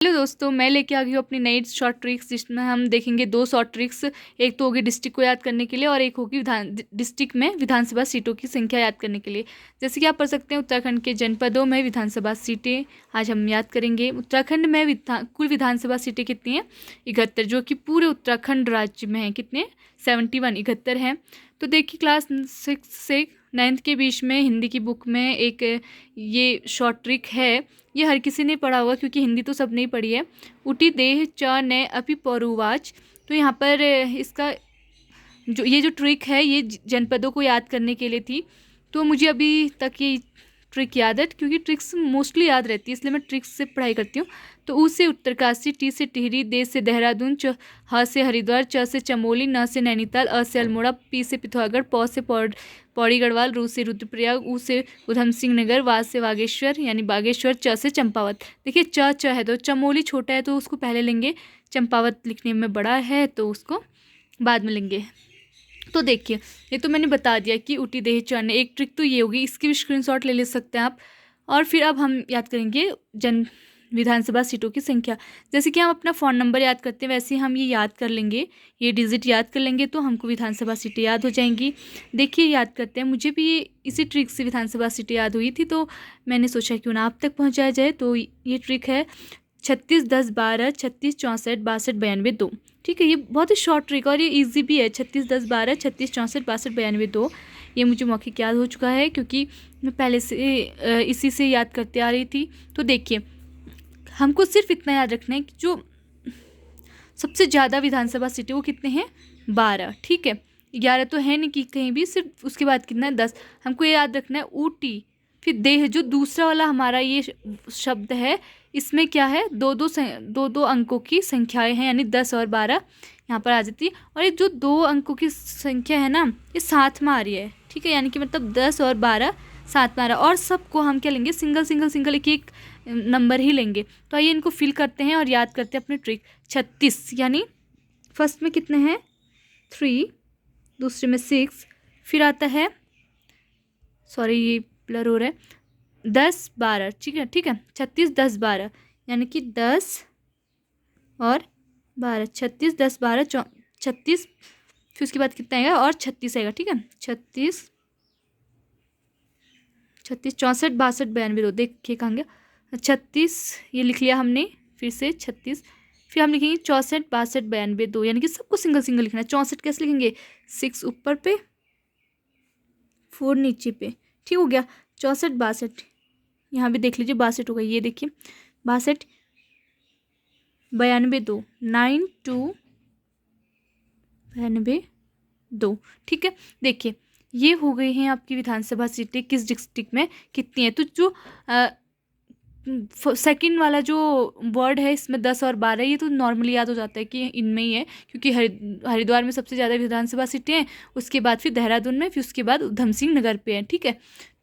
Hello दोस्तों, मैं लेके आ गई हूँ अपनी नई शॉर्ट ट्रिक्स, जिसमें हम देखेंगे दो शॉर्ट ट्रिक्स। एक तो होगी डिस्ट्रिक्ट को याद करने के लिए और एक होगी डिस्ट्रिक्ट में विधानसभा सीटों की संख्या याद करने के लिए। जैसे कि आप पढ़ सकते हैं, उत्तराखंड के जनपदों में विधानसभा सीटें आज हम याद करेंगे। उत्तराखंड में कुल विधानसभा सीटें कितनी हैं? 71, जो कि पूरे उत्तराखंड राज्य में हैं। कितने? 71, 71 हैं। तो देखिए, क्लास 6 से 9th के बीच में हिंदी की बुक में एक ये शॉर्ट ट्रिक है। ये हर किसी ने पढ़ा होगा, क्योंकि हिंदी तो सब नहीं पढ़ी है। उटी देह च ने अपि परुवाच। तो यहाँ पर इसका ये जो ट्रिक है, ये जनपदों को याद करने के लिए थी। तो मुझे अभी तक ये ट्रिक याद है, क्योंकि ट्रिक्स मोस्टली याद रहती है, इसलिए मैं ट्रिक्स से पढ़ाई करती हूँ। तो ऊ से उत्तरकाशी, टी से टिहरी, दे से देहरादून, ह से हरिद्वार, च से चमोली, न से नैनीताल, अ से अल्मोड़ा, पी से पिथौरागढ़, पौ से पौड़ी गढ़वाल, रू से रुद्रप्रयाग, ऊ से उधम सिंह नगर, वा से बागेश्वर यानी बागेश्वर, च से चंपावत। देखिए, च है तो चमोली छोटा है तो उसको पहले लेंगे, चंपावत लिखने में बड़ा है तो उसको बाद में लेंगे। तो देखिए, ये तो मैंने बता दिया कि उटी देह चढ़ने। एक ट्रिक तो ये होगी, इसकी भी स्क्रीनशॉट ले सकते हैं आप। और फिर अब हम याद करेंगे विधानसभा सीटों की संख्या। जैसे कि हम अपना फ़ोन नंबर याद करते हैं, वैसे हम ये याद कर लेंगे, ये डिजिट याद कर लेंगे तो हमको विधानसभा सीटें याद हो जाएंगी। देखिए, याद करते हैं। मुझे भी इसी ट्रिक से विधानसभा सीटें याद हुई थी, तो मैंने सोचा क्यों ना आप तक पहुँचाया जाए। तो ये ट्रिक है 36 10 12 36 64 62 92 2। ठीक है, ये बहुत ही शॉर्ट ट्रिक और ये इजी भी है। 36 10 12 36 64 62 92 2। ये मुझे मौखिक याद हो चुका है, क्योंकि मैं पहले से इसी से याद करते आ रही थी। तो देखिए, हमको सिर्फ इतना याद रखना है कि जो सबसे ज़्यादा विधानसभा सीटें वो कितने हैं? 12। ठीक है, 11 तो है नहीं कि कहीं भी, सिर्फ उसके बाद कितना है? 10। हमको ये याद रखना है ऊटी, फिर देह, जो दूसरा वाला हमारा ये शब्द है, इसमें क्या है? दो अंकों की संख्याएं हैं, यानी 10 और 12 यहाँ पर आ जाती है। और ये जो 2 अंकों की संख्या है ना, ये साथ में आ रही है। ठीक है, यानी कि मतलब 10 और 12 साथ में आ रहा है। और सबको हम क्या लेंगे? सिंगल एक एक नंबर ही लेंगे। तो आइए इनको फिल करते हैं और याद करते हैं अपनी ट्रिक। 36, यानी फर्स्ट में कितने हैं? 3, दूसरे में 6, फिर आता है, सॉरी ये ब्लर हो रहा है, 10 12। ठीक है 36 10 12, यानी कि 10 और 12, 36 10 12 36, फिर उसके बाद कितना आएगा? और 36 आएगा। ठीक है, 36 64 62 92 2। देखिए कहाँ गया? 36 ये लिख लिया हमने, फिर से 36, फिर हम लिखेंगे 64 62 92 2, यानी कि सबको सिंगल लिखना है। 64 कैसे लिखेंगे? 6 ऊपर पे, 4 नीचे पे। ठीक हो गया। 64 62, यहाँ भी देख लीजिए 62 होगा। ये देखिए 62 92 2, 9 2 92 2। ठीक है, देखिए ये हो गई हैं आपकी विधानसभा सीटें किस डिस्ट्रिक्ट में कितनी है। तो जो सेकंड वाला जो वर्ड है, इसमें 10 और 12, ये तो नॉर्मली याद हो जाता है कि इनमें ही है, क्योंकि हरिद्वार में सबसे ज़्यादा विधानसभा सीटें हैं, उसके बाद फिर देहरादून में, फिर उसके बाद उधम सिंह नगर पे है। ठीक है,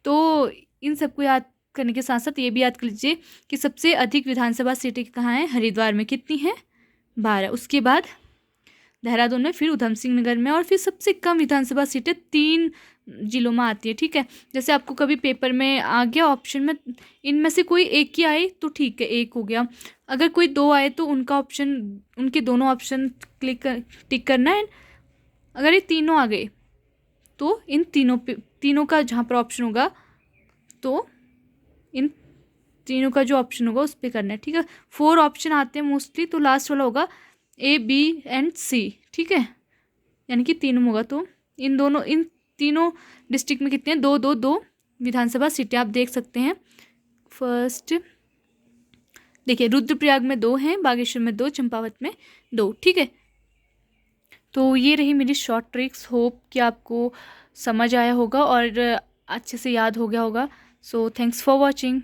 तो इन सबको याद करने के साथ साथ ये भी याद कर लीजिए कि सबसे अधिक विधानसभा सीटें कहाँ हैं? हरिद्वार में। कितनी हैं? 12। उसके बाद देहरादून में, फिर उधम सिंह नगर में, और फिर सबसे कम विधानसभा सीटें 3 जिलों में आती है। ठीक है, जैसे आपको कभी पेपर में आ गया ऑप्शन में, इनमें से कोई एक ही आए तो ठीक है, एक हो गया। अगर कोई 2 आए तो उनका ऑप्शन, उनके दोनों ऑप्शन टिक करना है। अगर ये तीनों आ गए तो इन तीनों का जहाँ पर ऑप्शन होगा, तो इन तीनों का जो ऑप्शन होगा उस पर करना है। ठीक है, 4 ऑप्शन आते हैं मोस्टली, तो लास्ट वाला होगा A B एंड C। ठीक है, यानी कि 3 होगा। तो इन तीनों डिस्ट्रिक्ट में कितने हैं? 2 2 2 विधानसभा सीटें आप देख सकते हैं। फर्स्ट देखिए, रुद्रप्रयाग में 2 हैं, बागेश्वर में 2, चंपावत में 2। ठीक है, तो ये रही मेरी शॉर्ट ट्रिक्स। होप कि आपको समझ आया होगा और अच्छे से याद हो गया होगा। So thanks for watching.